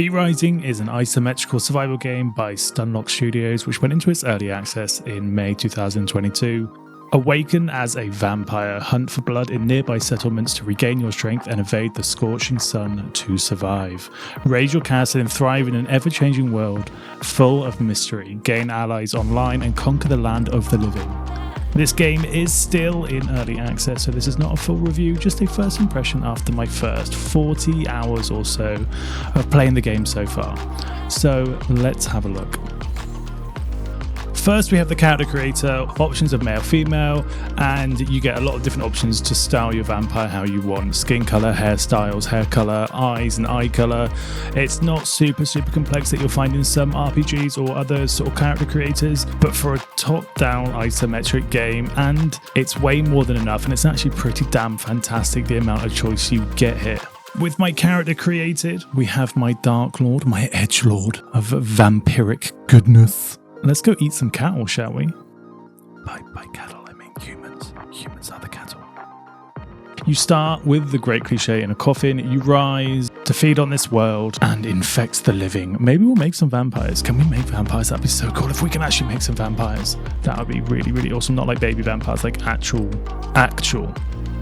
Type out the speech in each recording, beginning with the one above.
Vrising is an isometrical survival game by Stunlock Studios, which went into its early access in May 2022. Awaken as a vampire, hunt for blood in nearby settlements to regain your strength and evade the scorching sun to survive. Raise your castle and thrive in an ever-changing world full of mystery. Gain allies online and conquer the land of the living. This game is still in early access, so this is not a full review, just a first impression after my first 40 hours or so of playing the game so far. So let's have a look. First, we have the character creator, options of male, female, and you get a lot of different options to style your vampire how you want. Skin color, hairstyles, hair color, eyes and eye color. It's not super complex that you'll find in some RPGs or other sort of character creators, but for a top-down isometric game, and it's way more than enough, and it's actually pretty damn fantastic the amount of choice you get here. With my character created, we have my Dark Lord, my Edgelord of vampiric goodness. Let's go eat some cattle, shall we? By cattle, I mean humans. Humans are the cattle. You start with the great cliche in a coffin. You rise to feed on this world and infect the living. Maybe we'll make some vampires. Can we make vampires? That'd be so cool if we can actually make some vampires. That would be really awesome. Not like baby vampires, like actual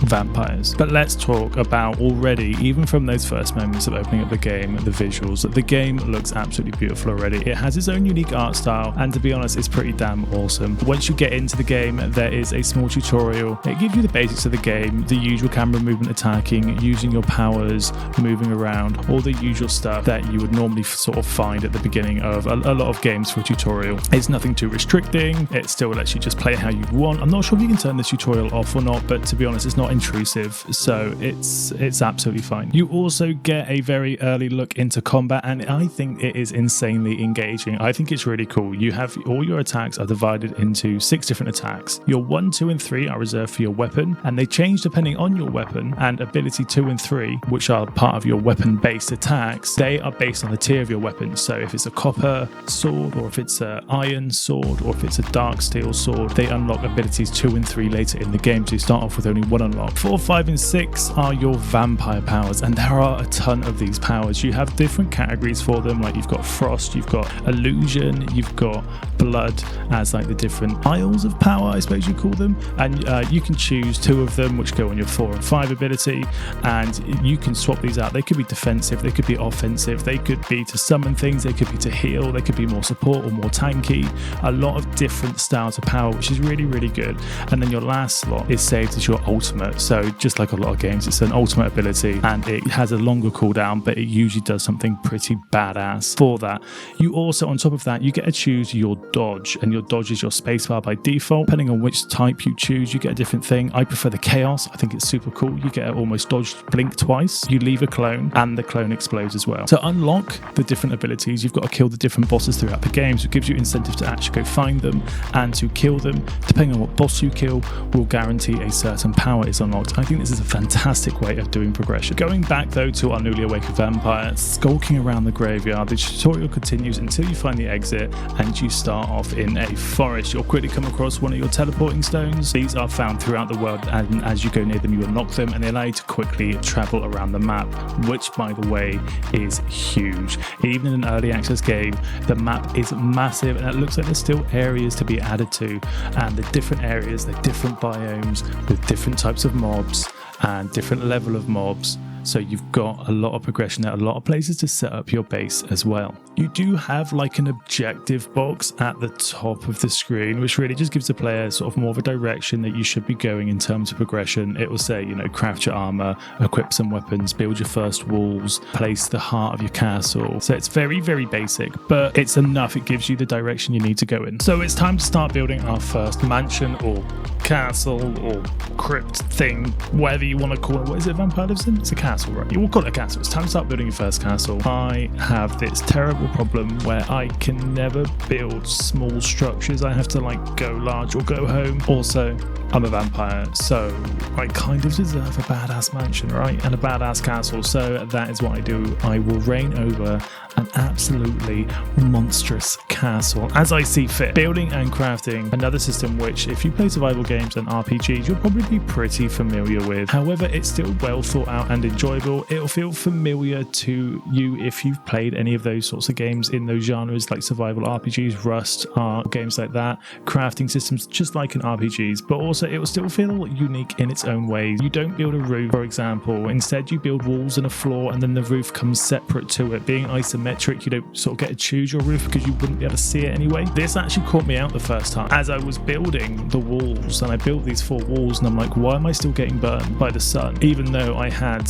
vampires. But let's talk about already, even from those first moments of opening up the game, the visuals. The game looks absolutely beautiful already. It has its own unique art style, and to be honest, it's pretty damn awesome. Once you get into the game, there is a small tutorial. It gives you the basics of the game, the usual camera movement, attacking, using your powers, moving around, all the usual stuff that you would normally sort of find at the beginning of a lot of games for a tutorial. It's nothing too restricting. It still lets you just play how you want. I'm not sure if you can turn the tutorial off or not, but to be honest, it's not intrusive, so it's absolutely fine. You also get a very early look into combat, and I think it is insanely engaging. I think it's really cool. You have all your attacks are divided into 6 different attacks. Your 1, 2, and 3 are reserved for your weapon, and they change depending on your weapon. And ability 2 and 3, which are part of your weapon-based attacks, they are based on the tier of your weapon. So if it's a copper sword, or if it's an iron sword, or if it's a dark steel sword, they unlock abilities 2 and 3 later in the game. So you start off with only 1 unlock. 4, 5, and 6 are your vampire powers, and there are a ton of these powers. You have different categories for them, like you've got frost, you've got illusion, you've got blood as like the different aisles of power, I suppose you call them, and you can choose 2 of them which go on your 4 and 5 ability, and you can swap these out. They could be defensive, they could be offensive, they could be to summon things, they could be to heal, they could be more support or more tanky. A lot of different styles of power, which is really good. And then your last slot is saved as your ultimate. So just like a lot of games, it's an ultimate ability, and it has a longer cooldown, but it usually does something pretty badass for that. You also, on top of that, you get to choose your dodge, and your dodge is your spacebar by default. Depending on which type you choose, you get a different thing. I prefer the chaos. I think it's super cool. You get almost dodged blink twice. You leave a clone, and the clone explodes as well. To unlock the different abilities, you've got to kill the different bosses throughout the game, so it gives you incentive to actually go find them and to kill them. Depending on what boss you kill will guarantee a certain power is unlocked. I think this is a fantastic way of doing progression. Going back though to our newly awakened vampire, skulking around the graveyard, the tutorial continues until you find the exit and you start off in a forest. You'll quickly come across one of your teleporting stones. These are found throughout the world, and as you go near them you unlock them, and they allow you to quickly travel around the map, which by the way is huge. Even in an early access game, the map is massive, and it looks like there's still areas to be added to, and the different areas, the different biomes with different types of mobs and different level of mobs. So you've got a lot of progression there, a lot of places to set up your base as well. You do have like an objective box at the top of the screen, which really just gives the player sort of more of a direction that you should be going in terms of progression. It will say, you know, craft your armor, equip some weapons, build your first walls, place the heart of your castle. So it's very basic, but it's enough. It gives you the direction you need to go in. So it's time to start building our first mansion or castle or crypt thing, whatever you want to call it. What is it vampire lives in? It's a castle, right? You will call it a castle. It's time to start building your first castle. I have this terrible problem where I can never build small structures. I have to like go large or go home. Also, I'm a vampire, so I kind of deserve a badass mansion, right? And a badass castle. So that is what I do. I will reign over an absolutely monstrous castle as I see fit. Building and crafting, another system which if you play survival games and RPGs, you'll probably be pretty familiar with. However, it's still well thought out and enjoyable enjoyable. It'll feel familiar to you if you've played any of those sorts of games in those genres like survival RPGs, Rust, Ark, games like that, crafting systems just like in RPGs, but also it will still feel unique in its own ways. You don't build a roof, for example. Instead, you build walls and a floor, and then the roof comes separate to it. Being isometric, you don't sort of get to choose your roof because you wouldn't be able to see it anyway. This actually caught me out the first time as I was building the walls, and I built these 4 walls, and I'm like, why am I still getting burned by the sun? Even though I had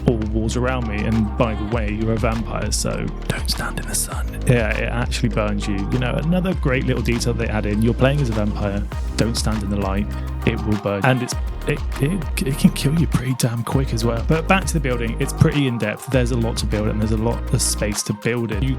all the walls around me, and by the way, you're a vampire, so don't stand in the sun. Yeah, it actually burns you. You know, another great little detail they add in, you're playing as a vampire, don't stand in the light, it will burn. And it can kill you pretty damn quick as well. But back to the building, it's pretty in-depth. There's a lot to build and there's a lot of space to build it. You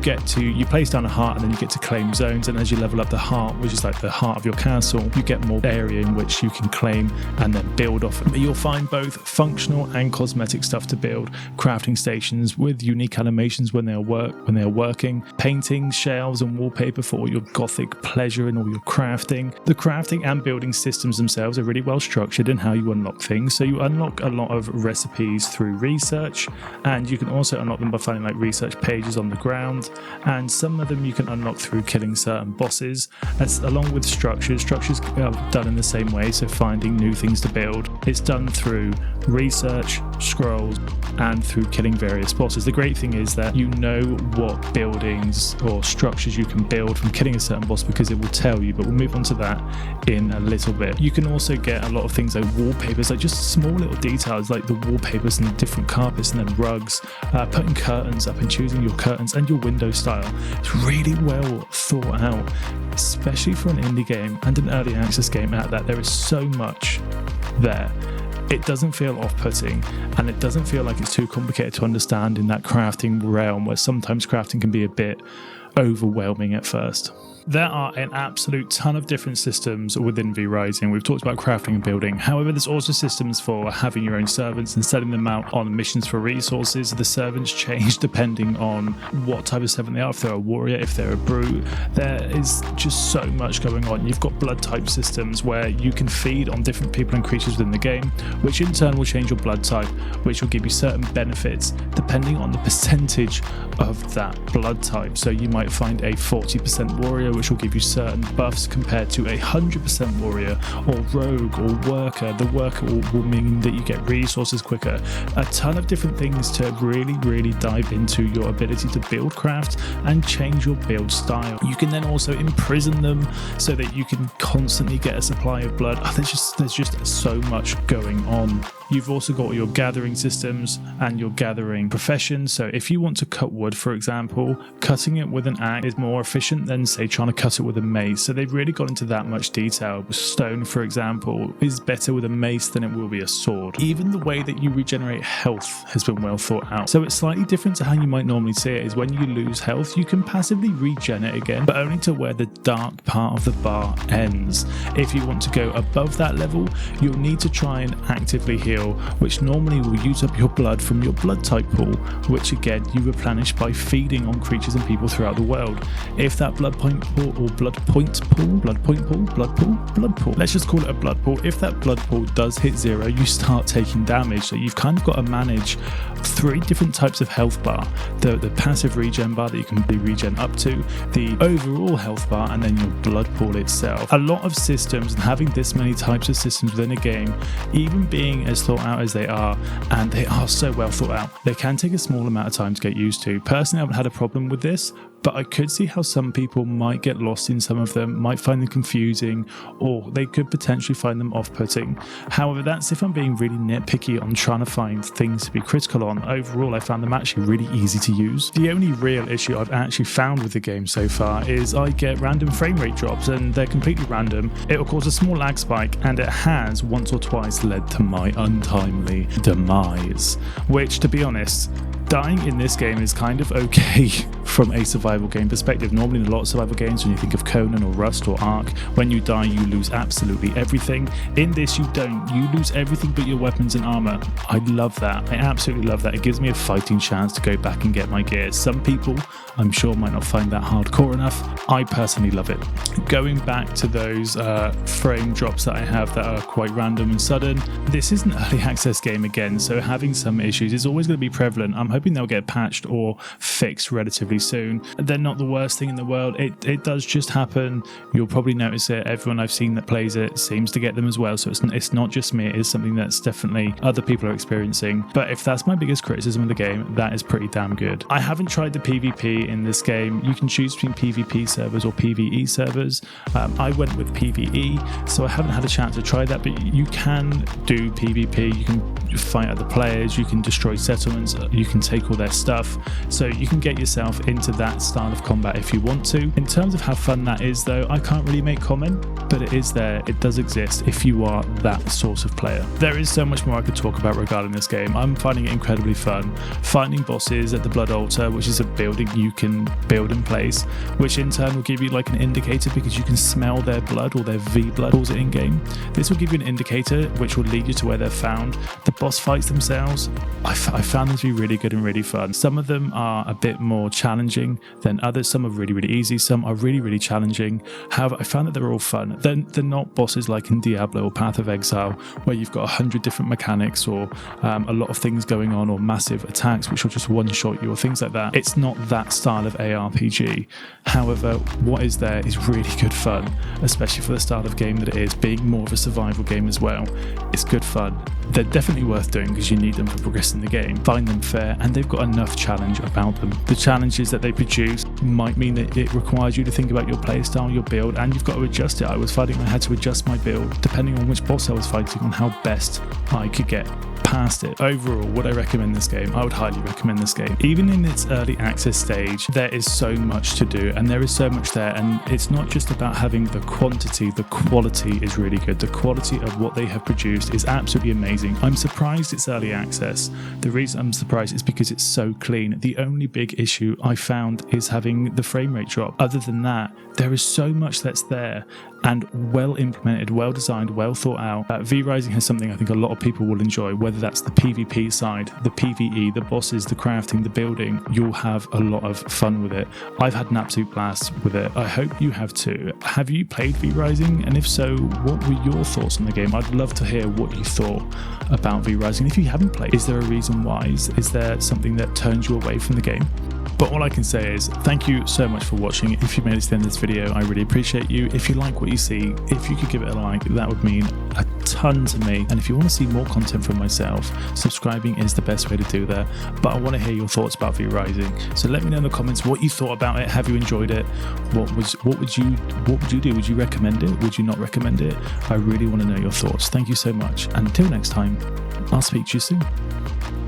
place down a heart and then you get to claim zones, and as you level up the heart, which is like the heart of your castle, you get more area in which you can claim and then build off of. You'll find both functional and cosmetic stuff to build, crafting stations with unique animations when they are working, paintings, shelves and wallpaper for all your gothic pleasure and all your crafting. The crafting and building systems themselves are really well structured in how you unlock things. So you unlock a lot of recipes through research, and you can also unlock them by finding like research pages on the ground, and some of them you can unlock through killing certain bosses, along with structures are done in the same way. So finding new things to build, it's done through research, scrolls, and through killing various bosses. The great thing is that you know what buildings or structures you can build from killing a certain boss because it will tell you, but we'll move on to that in a little bit. You can also get a lot of things like wallpapers, like just small little details like the wallpapers and the different carpets and then rugs, putting curtains up and choosing your curtains and your window style. It's really well thought out, especially for an indie game and an early access game at that. There is so much there. It doesn't feel off-putting, and it doesn't feel like it's too complicated to understand in that crafting realm where sometimes crafting can be a bit overwhelming at first. There are an absolute ton of different systems within Vrising. We've talked about crafting and building. However, there's also systems for having your own servants and setting them out on missions for resources. The servants change depending on what type of servant they are. If they're a warrior, if they're a brute, there is just so much going on. You've got blood type systems where you can feed on different people and creatures within the game, which in turn will change your blood type, which will give you certain benefits depending on the percentage of that blood type. So you might find a 40% warrior, which will give you certain buffs compared to a 100% warrior, or rogue or worker. The worker will mean that you get resources quicker. A ton of different things to really dive into your ability to build craft and change your build style. You can then also imprison them so that you can constantly get a supply of blood. There's just so much going on. You've also got your gathering systems and your gathering professions. So if you want to cut wood, for example, cutting it with an axe is more efficient than, say, trying to cut it with a mace. So they've really got into that much detail. Stone, for example, is better with a mace than it will be a sword. Even the way that you regenerate health has been well thought out. So it's slightly different to how you might normally see it, is when you lose health, you can passively regen it again, but only to where the dark part of the bar ends. If you want to go above that level, you'll need to try and actively heal, which normally will use up your blood from your blood type pool, which again you replenish by feeding on creatures and people throughout the world. If that blood point pool, let's just call it a blood pool. If that blood pool does hit 0, you start taking damage. So you've kind of got to manage 3 different types of health bar: the passive regen bar that you can regen up to, the overall health bar, and then your blood pool itself. A lot of systems, and having this many types of systems within a game, even being as thought out as they are, and they are so well thought out, they can take a small amount of time to get used to. Personally, I haven't had a problem with this, but I could see how some people might get lost in some of them, might find them confusing, or they could potentially find them off-putting. However, that's if I'm being really nitpicky on trying to find things to be critical on. Overall, I found them actually really easy to use. The only real issue I've actually found with the game so far is I get random frame rate drops, and they're completely random. It will cause a small lag spike, and it has once or twice led to my untimely demise, which, to be honest, dying in this game is kind of okay from a survival game perspective. Normally in a lot of survival games, when you think of Conan or Rust or Ark, when you die you lose absolutely everything. In this you don't. You lose everything but your weapons and armor. I love that. I absolutely love that. It gives me a fighting chance to go back and get my gear. Some people, I'm sure, might not find that hardcore enough. I personally love it. Going back to those frame drops that I have that are quite random and sudden, this is an early access game again, so having some issues is always going to be prevalent. I'm hoping they'll get patched or fixed relatively soon. They're not the worst thing in the world. It does just happen. You'll probably notice it. Everyone I've seen that plays it seems to get them as well, so it's not just me. It is something that's definitely other people are experiencing. But if that's my biggest criticism of the game, that is pretty damn good. I haven't tried the PvP in this game. You can choose between PvP servers or PvE servers. I went with PvE, so I haven't had a chance to try that, but you can do PvP. You can fight other players, you can destroy settlements, you can take all their stuff, so you can get yourself into that style of combat if you want to. In terms of how fun that is though, I can't really make comment, but it is there, it does exist if you are that sort of player. There is so much more I could talk about regarding this game. I'm finding it incredibly fun. Finding bosses at the Blood Altar, which is a building you can build in place, which in turn will give you like an indicator because you can smell their blood, or their V blood calls it in game. This will give you an indicator which will lead you to where they're found. The boss fights themselves, I found them to be really good and really fun. Some of them are a bit more challenging than others. Some are really, really easy. Some are really, really challenging. However, I found that they're all fun. They're not bosses like in Diablo or Path of Exile, where you've got 100 different mechanics or a lot of things going on, or massive attacks which will just one-shot you or things like that. It's not that style of ARPG. However, what is there is really good fun, especially for the style of game that it is, being more of a survival game as well. It's good fun. They're definitely worth doing because you need them for progressing the game. Find them fair, and they've got enough challenge about them. The challenges that they produce might mean that it requires you to think about your playstyle, your build, and you've got to adjust it. I was finding I had to adjust my build depending on which boss I was fighting, on how best I could get past it. Overall, would I recommend this game? I would highly recommend this game. Even in its early access stage, there is so much to do, and there is so much there, and it's not just about having the quantity, the quality is really good. The quality of what they have produced is absolutely amazing. I'm surprised it's early access. The reason I'm surprised is because it's so clean. The only big issue I found is having the frame rate drop. Other than that, there is so much that's there and well implemented, well designed, well thought out. Vrising has something I think a lot of people will enjoy, whether that's the PvP side, the PvE, the bosses, the crafting, the building. You'll have a lot of fun with it. I've had an absolute blast with it. I hope you have too. Have you played Vrising? And if so, what were your thoughts on the game? I'd love to hear what you thought about Vrising. If you haven't played, is there a reason why? Is there something that turns you away from the game? But all I can say is thank you so much for watching. If you made it to the end of this video, I really appreciate you. If you like what you see, if you could give it a like, that would mean a ton to me. And if you want to see more content from myself, subscribing is the best way to do that. But I want to hear your thoughts about Vrising. So let me know in the comments what you thought about it. Have you enjoyed it? What would you do? Would you recommend it? Would you not recommend it? I really want to know your thoughts. Thank you so much. And until next time, I'll speak to you soon.